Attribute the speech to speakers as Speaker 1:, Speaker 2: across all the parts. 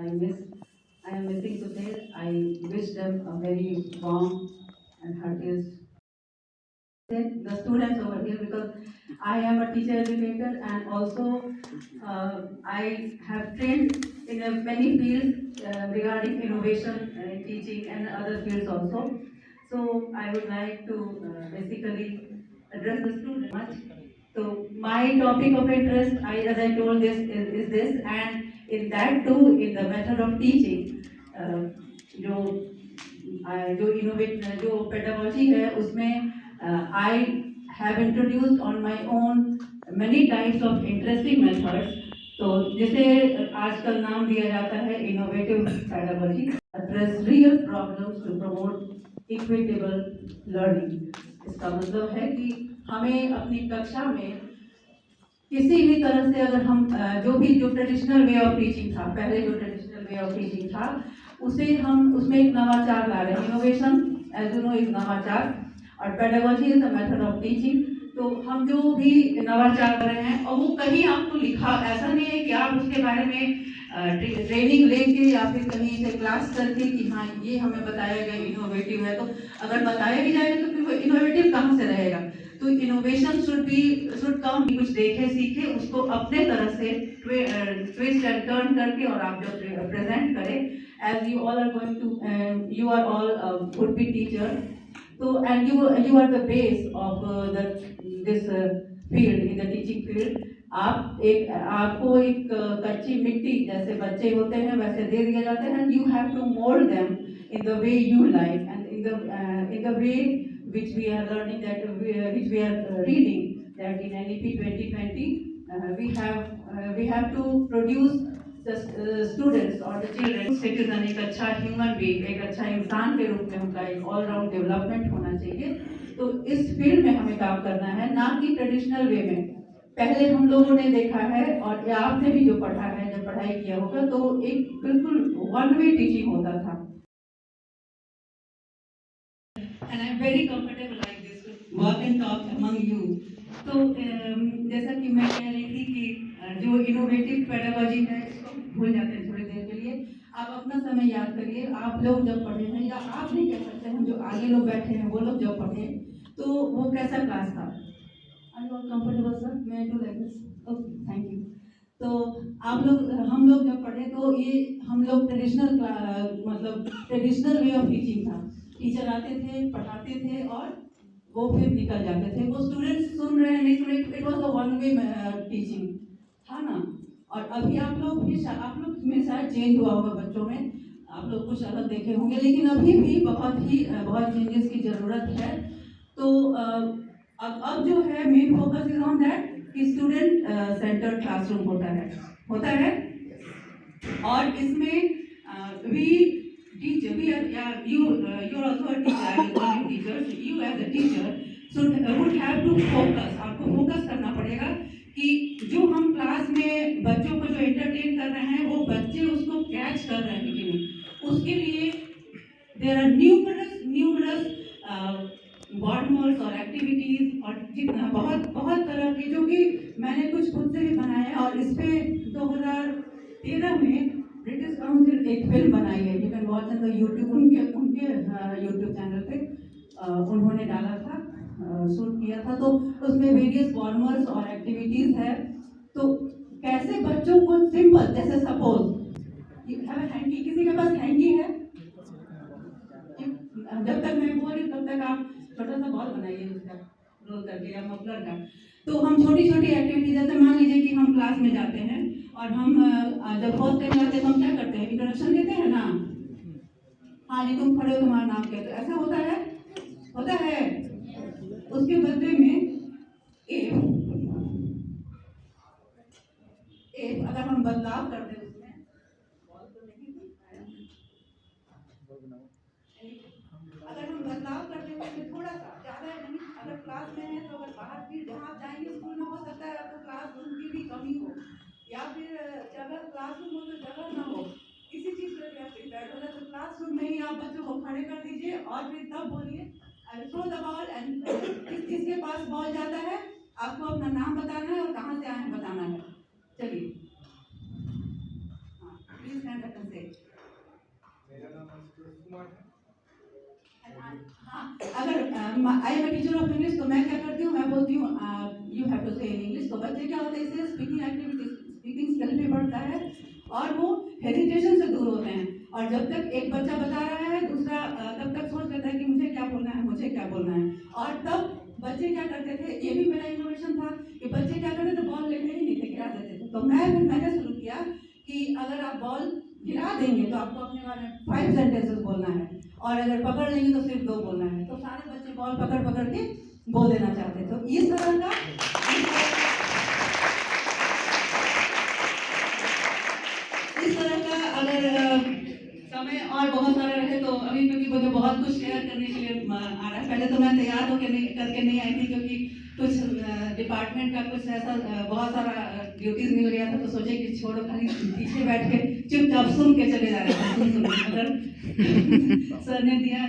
Speaker 1: I miss, I am missing today. I wish them a very warm and heartiest the students over here because I am a teacher educator and also I have trained in many fields regarding innovation in teaching and other fields also. So I would like to basically address the students much. So my topic of interest, as I told is this, and in that too, in the method of teaching, जो जो innovate जो pedagogy है उसमें I have introduced on my own many types of interesting methods तो जिसे आजकल नाम दिया जाता है innovative pedagogy address real problems to promote equitable learning. इसका मतलब है कि हमें अपनी कक्षा में किसी भी तरह से अगर हम जो ट्रेडिशनल वे ऑफ टीचिंग था, पहले जो ट्रेडिशनल वे ऑफ टीचिंग था उसे हम उसमें एक नवाचार ला रहे हैं। इनोवेशन एज यू नो एक नवाचार और pedagogy is the method of teaching. तो हम जो भी नवाचार कर रहे हैं और वो कहीं आपको लिखा ऐसा नहीं है कि आप उसके बारे में ट्रेनिंग लेके या फिर कहीं से क्लास करके कि हाँ ये हमें बताया गया इनोवेटिव है। तो अगर बताया भी जाएगा तो फिर वो इनोवेटिव कहाँ से रहेगा। तो इनोवेशन शुड कम कुछ देखे सीखे उसको अपने तरह से ट्विस्ट एंड टर्न करके और आप जब प्रेजेंट करें as you all are going to you are all would be teacher so and you are the base of this field in the teaching field। आपको एक कच्ची मिट्टी जैसे बच्चे होते हैं वैसे दे दिया जाता है। You have to mold them in the way you like and in the way which we are learning which we are reading that in NEP 2020 we have to produce the students or the children citizen एक अच्छा human being एक अच्छा इंसान के रूप में उनका एक ऑल राउंड डेवलपमेंट होना चाहिए। तो इस फील्ड में हमें काम करना है ना कि ट्रेडिशनल वे में। पहले हम लोगों ने देखा है और आपने भी जो पढ़ा है जब पढ़ाई किया होगा तो एक बिल्कुल वन वे टीचिंग होता था। And I'm very comfortable like this to walk and talk among you। तो जैसा कि मैं कह रही थी कि जो इनोवेटिव पेडागोजी है इसको भूल जाते हैं थोड़ी देर के लिए। आप अपना समय याद करिए आप लोग जब पढ़े हैं या आप नहीं कह सकते हम जो आगे लोग बैठे हैं वो लोग जब पढ़े तो वो कैसा क्लास था। Are you all comfortable sir? May I do like this? Okay, thank you। तो आप लोग हम लोग जब पढ़े तो ये हम लोग ट्रेडिशनल मतलब ट्रेडिशनल वे ऑफ टीचिंग था। टीचर आते थे पढ़ाते थे और वो फिर निकल जाते थे। वो स्टूडेंट्स सुन रहे हैं नहीं सुन रहे, it was a one way teaching था ना। और अभी आप लोग में शायद चेंज हुआ होगा बच्चों में आप लोग कुछ अलग देखे होंगे लेकिन अभी भी बहुत चेंजेस की जरूरत है। तो अब जो है main focus is on that कि स्टूडेंट सेंटर्ड क्लासरूम होता है और इसमें we teach we are yeah, you're also a teacher I will call you teachers you as a teacher so would have to focus आपको focus करना पड़ेगा कि जो हम क्लास में बच्चों को जो एंटरटेन कर रहे हैं वो बच्चे उसको कैच कर रहे हैं कि नहीं। उसके लिए there are numerous और एक्टिविटीज और जितना बहुत तरह की जो कि मैंने कुछ खुद से भी बनाया है और इस पे 2013 में ब्रिटिश काउंसिल एक फिल्म बनाई है। You can watch in the YouTube उनके यूट्यूब चैनल पे उन्होंने डाला था शूट किया था। तो उसमें वेरियस फॉर्मर्स और एक्टिविटीज है। तो कैसे बच्चों को सिंपल जैसे सपोज हैंकी किसी के पास हैंकी है जब तक मैं बोल रही तब तक आप छोटा सा बॉल बनाइए उसका रोल करके या मफलर का। तो हम छोटी छोटी एक्टिविटी जैसे मान लीजिए कि हम क्लास में जाते हैं और हम जब फर्स्ट टाइम जाते हैं तो हम क्या करते हैं इंट्रोडक्शन देते हैं ना। हाँ जी तुम खड़े हो तुम्हारा नाम क्या तो ऐसा होता है। उसके बदले में एक अगर हम बदलाव कर दें उसमें अगर हम बदलाव करते हैं उसमें थोड़ा सा ज़्यादा नहीं अगर क्लास में है तो अगर बाहर फिर जहाँ आप जाएंगे स्कूल में हो सकता है आपको क्लासरूम की भी कमी हो या फिर अगर क्लासरूम हो तो जगह ना हो किसी चीज़ पर भी आप प्रिपेयर हो जाए तो क्लासरूम में ही आप बच्चों को खड़े कर दीजिए और फिर तब बोलिए I throw the ball and जिसके पास बॉल जाता है आपको अपना नाम बताना है और कहाँ से आए हैं बताना है। चलिए हाँ please stand up and say I am a teacher of English, तो मैं क्या करती हूँ, मैं बोलती हूँ यू हैव टू से इन इंग्लिश। तो बच्चे क्या होते हैं, इससे स्पीकिंग एक्टिविटी, स्पीकिंग स्किल भी बढ़ता है और वो हेजिटेशन से दूर होते हैं। और जब तक एक बच्चा बता रहा है, दूसरा तब तक सोच लेता है कि मुझे क्या बोलना है, मुझे क्या बोलना है। और तब बच्चे क्या करते थे, ये भी मेरा इनोवेशन था कि बच्चे क्या करते थे, बॉल लेते ही नहीं थे, गिरा देते थे। तो मैंने शुरू किया कि अगर आप बॉल गिरा देंगे तो आपको अपने बारे में 5 सेंटेंसेस बोलना है, और अगर पकड़ लेंगे तो सिर्फ 2 बोलना है। तो सारे बच्चे बॉल पकड़ पकड़ के बोल देना चाहते। तो इस तरह का अगर समय और बहुत सारा रहे तो अभी, क्योंकि मुझे बहुत कुछ शेयर करने के लिए आ रहा है। पहले तो मैं तैयार होकर करके नहीं आई थी, क्योंकि कुछ डिपार्टमेंट का कुछ ऐसा बहुत सारा ड्यूटीज मिल गया था, तो सोचे कि छोड़ो, खाली पीछे बैठ के चुपचाप सुन के चले जा रहे थे। सुन अगर सर ने दिया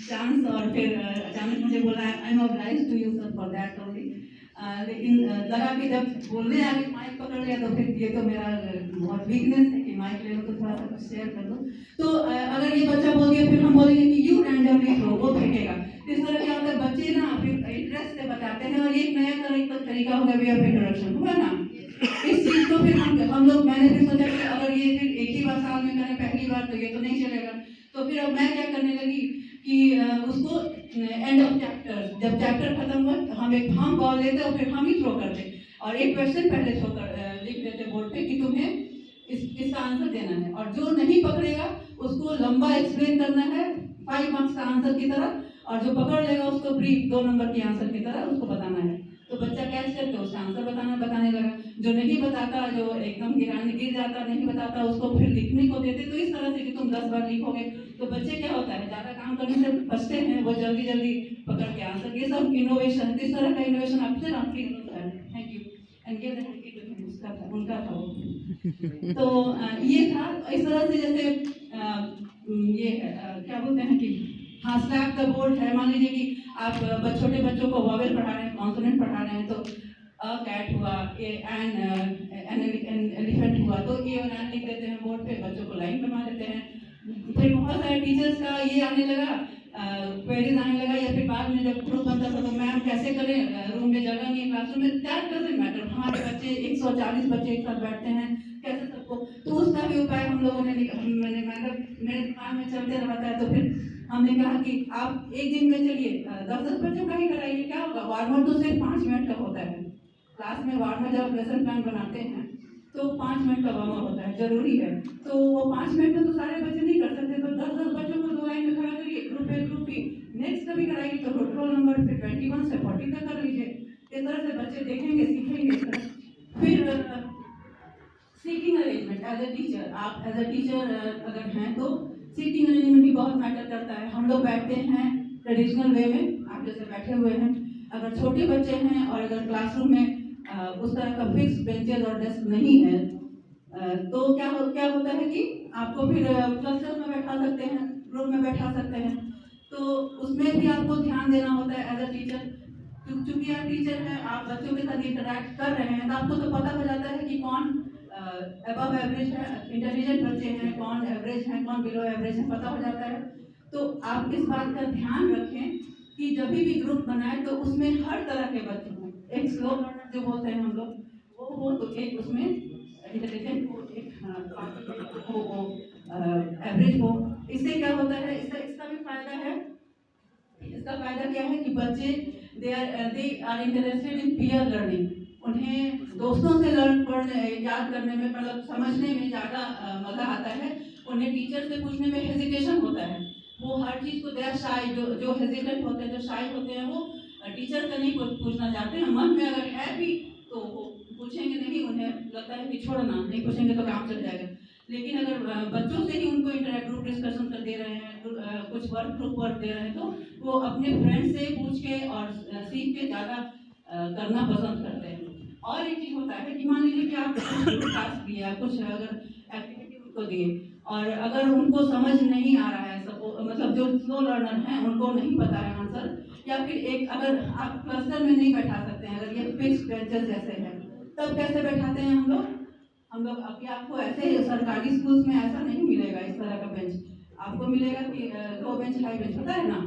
Speaker 1: चांस और फिर अचानक मुझे बोला I am obliged to you sir for that only. लेकिन लगा कि जब बोलने आगे माइक पकड़ लिया तो फिर ये तो मेरा बहुत वीकनेस है कि माइक ले लो तो थोड़ा सा कुछ शेयर कर दो। तो अगर ये बच्चा बोल दिया, फिर हम बोलेंगे कि यू रैंडमली थ्रो, वो फेंकेगा। इस तरह क्या होता है, बच्चे ना फिर इंटरेस्ट से बताते हैं। और एक नया तरीका हो गया वे ऑफ इंट्रोडक्शन, हुआ ना। इस चीज को फिर हम लोग, मैंने फिर सोचा कि अगर ये फिर एक ही बार साल में करें पहली बार, तो ये तो नहीं चलेगा। तो फिर अब मैं क्या करने लगी कि उसको एंड ऑफ चैप्टर, जब चैप्टर खत्म हुआ तो हम बॉल लेते और फिर हम ही थ्रो करते, और एक क्वेश्चन पहले थ्रो कर लिख देते बोर्ड पे कि तुम्हें इसका आंसर देना है, और जो नहीं पकड़ेगा उसको लंबा एक्सप्लेन करना है 5 मार्क्स का आंसर की तरह, और जो पकड़ लेगा उसको ब्रीफ 2 नंबर की आंसर की तरह उसको बताना है। तो बच्चा कैच करके उसका आंसर बताने लगा। जो नहीं बताता, जो एकदम गिर जाता, नहीं बताता, उसको फिर लिखने को देते। तो इस तरह से कि तुम 10 बार लिखोगे तो बच्चे क्या होता है, ज्यादा काम करने से बचते हैं, वो जल्दी जल्दी पकड़ के आंसर। ये सब इनोवेशन, इस तरह का इनोवेशन आपसे आपकी होता है। Thank you. And give that उसका था, उनका था वो। तो ये था इस तरह से, जैसे ये क्या बोलते हैं कि हाँ, स्लैप द बोर्ड है। मान लीजिए कि आप छोटे बच्चों को वॉवेल पढ़ा रहे हैं, कॉन्सोनेंट पढ़ा रहे हैं, तो अ कैट हुआ, एन एलिफेंट हुआ, तो ए और एन लिख देते हैं बोर्ड पे, बच्चों को लाइन बना देते हैं। फिर बहुत सारे टीचर्स का ये आने लगा, क्वेरीज आने लगा, या फिर बाद में जब ग्रुप बनता था तो मैम कैसे करें, रूम में जगह नहीं है, क्लासरूम में, दैट डजंट मैटर। हमारे बच्चे 140 बच्चे एक साथ बैठते हैं, कैसे सबको, तो उसका भी उपाय हम लोगों ने मेरे दिमाग में चलते रहता है। तो फिर हमने कहा कि आप एक दिन में चलिए 10-10 बच्चों का ही कराइए, क्या होगा, वार्म तो सिर्फ 5 मिनट का होता है। क्लास में वार्म जब लेसन प्लान बनाते हैं तो 5 मिनट का वार्म होता है, जरूरी है। तो वो 5 मिनट में तो सारे बच्चे नहीं कर सकते, तो 10-10 बच्चों को 2 लाइन में खड़ा करिए, group A group B. Next कभी कराइए तो रोल नंबर फिर 21 से 40 तक कर लीजिए। इस तरह से बच्चे देखेंगे, सीखेंगे। फिर seating arrangement as a teacher, आप एज ए टीचर अगर हैं तो सीटिंग अरेंजमेंट भी बहुत मैटर करता है। हम लोग बैठते हैं ट्रेडिशनल वे में, आप जैसे बैठे हुए हैं। अगर छोटे बच्चे हैं और अगर क्लासरूम में उस तरह का फिक्स बेंचेस और डेस्क नहीं है, तो क्या होता है कि आपको फिर क्लस्टर में बैठा सकते हैं, ग्रुप में बैठा सकते हैं। तो उसमें भी आपको ध्यान देना होता है एज अ टीचर। क्योंकि आप टीचर हैं, आप बच्चों के साथ इंटरेक्ट कर रहे हैं, तो आपको तो पता हो जाता है कि कौन अबव एवरेज है, इंटेलिजेंट बच्चे हैं, कौन एवरेज हैं, कौन बिलो एवरेज है, पता हो जाता है। तो आप इस बात का ध्यान रखें कि जब भी ग्रुप बनाए तो उसमें हर तरह के बच्चे हों। एक स्लो लर्नर जो बोलते हैं हम लोग, वो हो, तो एक उसमें इंटेलिजेंट हो, एक एवरेज हो। इससे क्या होता है, इसका भी फायदा है। इसका फायदा क्या है कि बच्चे they are interested in peer learning. उन्हें दोस्तों से पढ़ने, याद करने में, मतलब समझने में ज़्यादा मज़ा आता है। उन्हें टीचर से पूछने में हेजिटेशन होता है। वो हर चीज़ को देर शाय, जो हेजिटेंट होते हैं, जो शाय होते हैं, वो टीचर से नहीं पूछना चाहते हैं। मन में अगर है भी तो वो पूछेंगे नहीं, उन्हें लगता है कि छोड़ना, नहीं पूछेंगे तो काम चल जाएगा। लेकिन अगर बच्चों से ही उनको ग्रुप डिस्कशन कर दे रहे हैं, कुछ ग्रुप वर्क दे रहे हैं, तो वो अपने फ्रेंड से पूछ के और सीख के ज़्यादा करना पसंद करते हैं। और एक चीज़ होता है कि मान लीजिए कि आप कुछ टास्क दिया, कुछ अगर एक्टिविटी उनको दिए, और अगर उनको समझ नहीं आ रहा है, मतलब जो स्लो लर्नर हैं उनको नहीं पता है आंसर, या फिर एक अगर आप क्लस्टर में नहीं बैठा सकते हैं, अगर ये फिक्स बेंचेस जैसे हैं, तब कैसे बैठाते हैं हम लोग अभी आपको ऐसे सरकारी स्कूल्स में ऐसा नहीं मिलेगा। इस तरह का बेंच आपको मिलेगा कि लो बेंच हाई बेंच, पता है ना।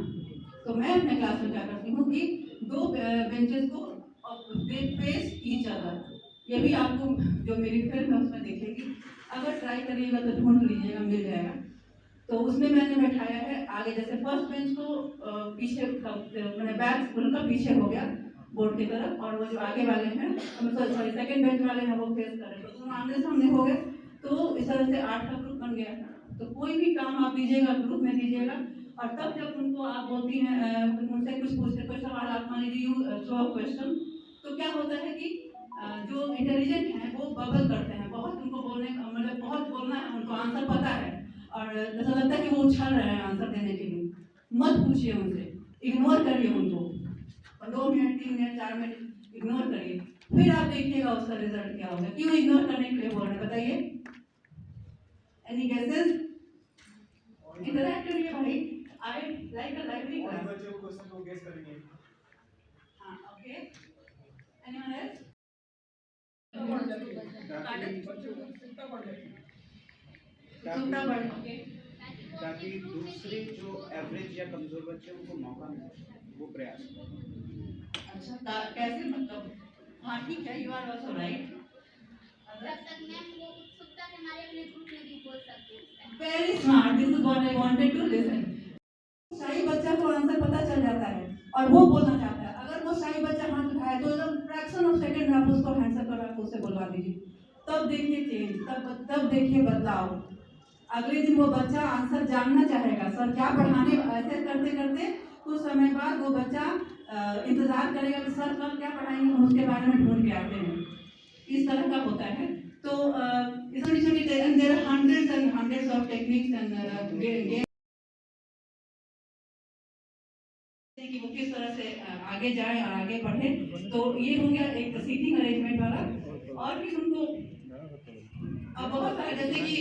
Speaker 1: तो मैं अपने क्लास में क्या करती हूँ कि दो बेंचेस को दे फेस ईच अदर। ये भी आपको जो मेरी फिल्म है उसमें देखेगी, अगर ट्राई करिएगा तो ढूंढ लीजिएगा, मिल जाएगा। तो उसमें मैंने बैठाया है आगे, जैसे फर्स्ट बेंच को पीछे मैंने बैक उनका पीछे हो गया बोर्ड की तरफ, और वो जो आगे वाले हैं सॉरी सेकंड बेंच वाले हैं वो फेस कर रहे हैं, तो दोनों आमने सामने हो गए। तो इस तरह से 8 का ग्रुप बन गया। तो कोई भी काम आप दीजिएगा ग्रुप में दीजिएगा, और तब जब उनको आप बोलती हैं उनसे कुछ पूछते कोई सवाल, आप मान लीजिए यू थ्रो अ क्वेश्चन, तो क्या होता है कि जो इंटेलिजेंट हैं वो बबल करते हैं, बहुत उनको बोलने मतलब बहुत बोलना है, उनको आंसर पता है, और ऐसा लगता है कि वो उछल रहे हैं आंसर देने के लिए। मत पूछिए उनसे, इग्नोर करिए उनको, और 2 मिनट 3 मिनट 4 मिनट इग्नोर करिए, फिर आप देखिएगा उसका रिजल्ट क्या होगा। क्यों इग्नोर करने के लिए बोल रहे हैं बताइए? Any guesses? इंटरैक्ट करिए भाई, I like a lively class. बच्चे वो क्वेश्चन को गेस करेंगे। हां, ओके। Anyone else?
Speaker 2: ताकि दूसरे जो एवरेज या कमजोर बच्चे उनको मौका मिले, वो प्रयास।
Speaker 1: अच्छा, कैसे मतलब? हाँ ठीक है, यू आर ऑल्सो राइट।
Speaker 3: जब तक मैम वो उत्सुकता के मारे अपने ग्रुप में भी बोल सकते हैं।
Speaker 1: Very smart, this is what I wanted to listen. शाही बच्चा को आंसर पता चल जाता है और वो बोलना चाहता है, अगर वो शाही बच्चा हाथ उठाए तो एकदम फ्रैक्शन ऑफ सेकंड में आप उसको हैंड्स अप कर उससे बुलवा दीजिए, तब देखिए चेंज, तब देखिए बदलाव। अगले दिन वो बच्चा आंसर जानना चाहेगा, सर क्या पढ़ाने, ऐसे करते करते कुछ समय बाद वो बच्चा इंतजार करेगा कि सर कल क्या पढ़ाएंगे, हम उसके बारे में ढूंढ के आते हैं। इस तरह का होता है। तो छोटी छोटी there are hundreds and hundreds of techniques and कि वो किस तरह से आगे जाए और आगे बढ़े। तो ये हो गया एक सीटिंग अरेंजमेंट वाला। और भी उनको अब बहुत सारे, जैसे कि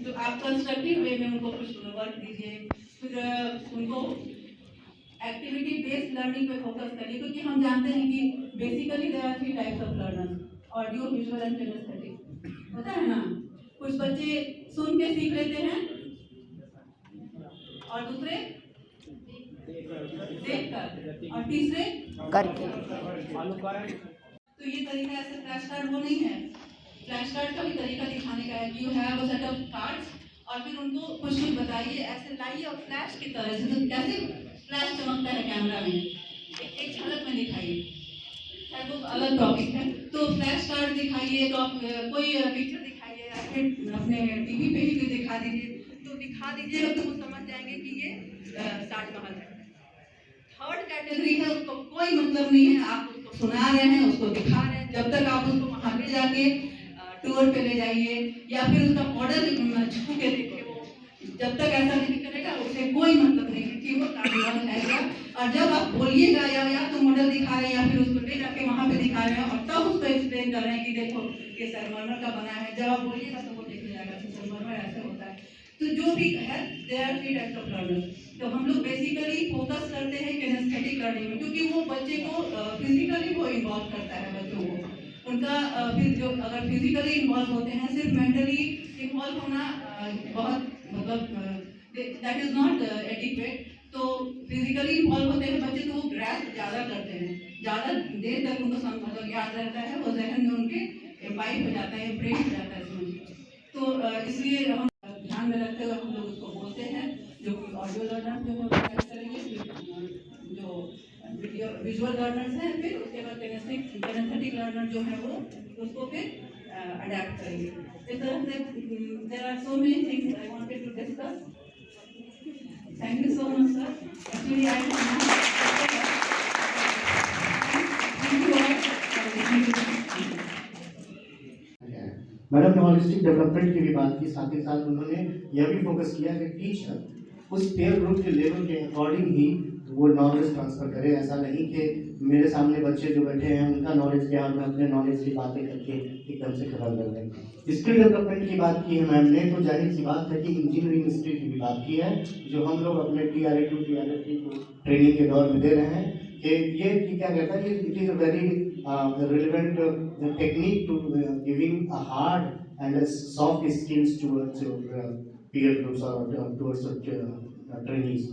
Speaker 1: जो आप कंस्ट्रक्टिव वे में उनको कुछ वर्क दीजिए, फिर उनको एक्टिविटी बेस्ड लर्निंग पे फोकस करिए, क्योंकि हम जानते हैं कि basically there are 3 types of learners, audio visual and kinesthetic. होता है ना, कुछ बच्चे सुन के सीख लेते हैं और दूसरे देखकर, और तीसरे
Speaker 4: करके।
Speaker 1: तो ये तरीका ऐसे फ्लैश कार्ड वो नहीं है, फ्लैश कार्ड का भी तरीका दिखाने का है कि you have a set of cards, और फिर उनको कुछ भी बताइए, ऐसे लाइए और फ्लैश की तरह, जैसे कैसे फ्लैश चमकता है कैमरा में, एक झलक में दिखाइए। खैर वो अलग टॉपिक है। तो फ्लैश कार्ड दिखाइए, तो आप कोई पिक्चर दिखाइए, या फिर अपने टीवी पे ही दिखा दीजिए, तो दिखा दीजिएगा तो वो समझ जाएंगे कि ये ताजमहल है। थर्ड कैटेगरी है, उसको कोई मतलब नहीं है, आप उसको सुना रहे हैं, उसको दिखा रहे हैं, जब तक आप उसको वहां ले जाके टूर पे ले जाइए या फिर उसका मॉडल छू के देखिए, वो जब तक ऐसा नहीं करेगा उसे कोई मतलब नहीं है कि वो ताजमहल है क्या। और जब आप बोलिएगा या तो मॉडल दिखा रहे हैं या फिर उसको ले जाके वहां पे दिखा रहे हैं और तब उसको एक्सप्लेन कर रहे हैं कि देखो ये संगमरमर का बना है, जब आप बोलिएगा तो वो देख जाएगा कि संगमरमर ऐसे होता है। तो जो भी है, there are 3 types of learners. तो हम लोग बेसिकली फोकस करते हैं किनेस्थेटिक लर्निंग में, क्योंकि वो बच्चे को फिजिकली वो इन्वॉल्व करता है बच्चों को। उनका फिर जो अगर फिजिकली इन्वॉल्व होते हैं, सिर्फ मेंटली इन्वॉल्व होना बहुत मतलब दैट इज नॉट एडिक्वेट। तो फिजिकली इन्वॉल्व होते हैं बच्चे तो वो ग्रैस्प ज़्यादा करते हैं, ज़्यादा देर तक उनको मतलब याद रहता है, वो जहन में उनके इम्बाइब हो जाता है, ब्रेन हो जाता है समझ। तो इसलिए हम ध्यान में रखते हुए हम लोग उसको बोलते हैं, जो कि ऑडियो लर्नर्स जो है करेंगे, जो वीडियो विजुअल लर्नर्स हैं, फिर उसके बाद किनेस्थेटिक लर्नर जो है वो उसको फिर अडेप्ट करेंगे। इस तरह से there are so many things I wanted to discuss. Thank you so much sir. Actually I
Speaker 5: madam ने हॉलिस्टिक डेवलपमेंट की भी बात की, साथ ही साथ उन्होंने यह भी फोकस किया कि टीचर उस पेयर ग्रुप के लेवल के अकॉर्डिंग ही वो नॉलेज ट्रांसफर करे। ऐसा नहीं कि मेरे सामने बच्चे जो बैठे हैं उनका नॉलेज क्या, मैं अपने नॉलेज की बातें करके एकदम से खत्म कर दें। स्किल डेवलपमेंट की बात की है मैम ने, तो जाहिर सी बात है कि इंजीनियरिंग स्किल की भी बात की है, जो हम लोग अपने TRA2 TRA3 को ट्रेनिंग के दौर में दे रहे हैं कि ये क्या कहता है, it is a very relevant technique to giving a hard and a soft skills towards your peer groups or towards trainees.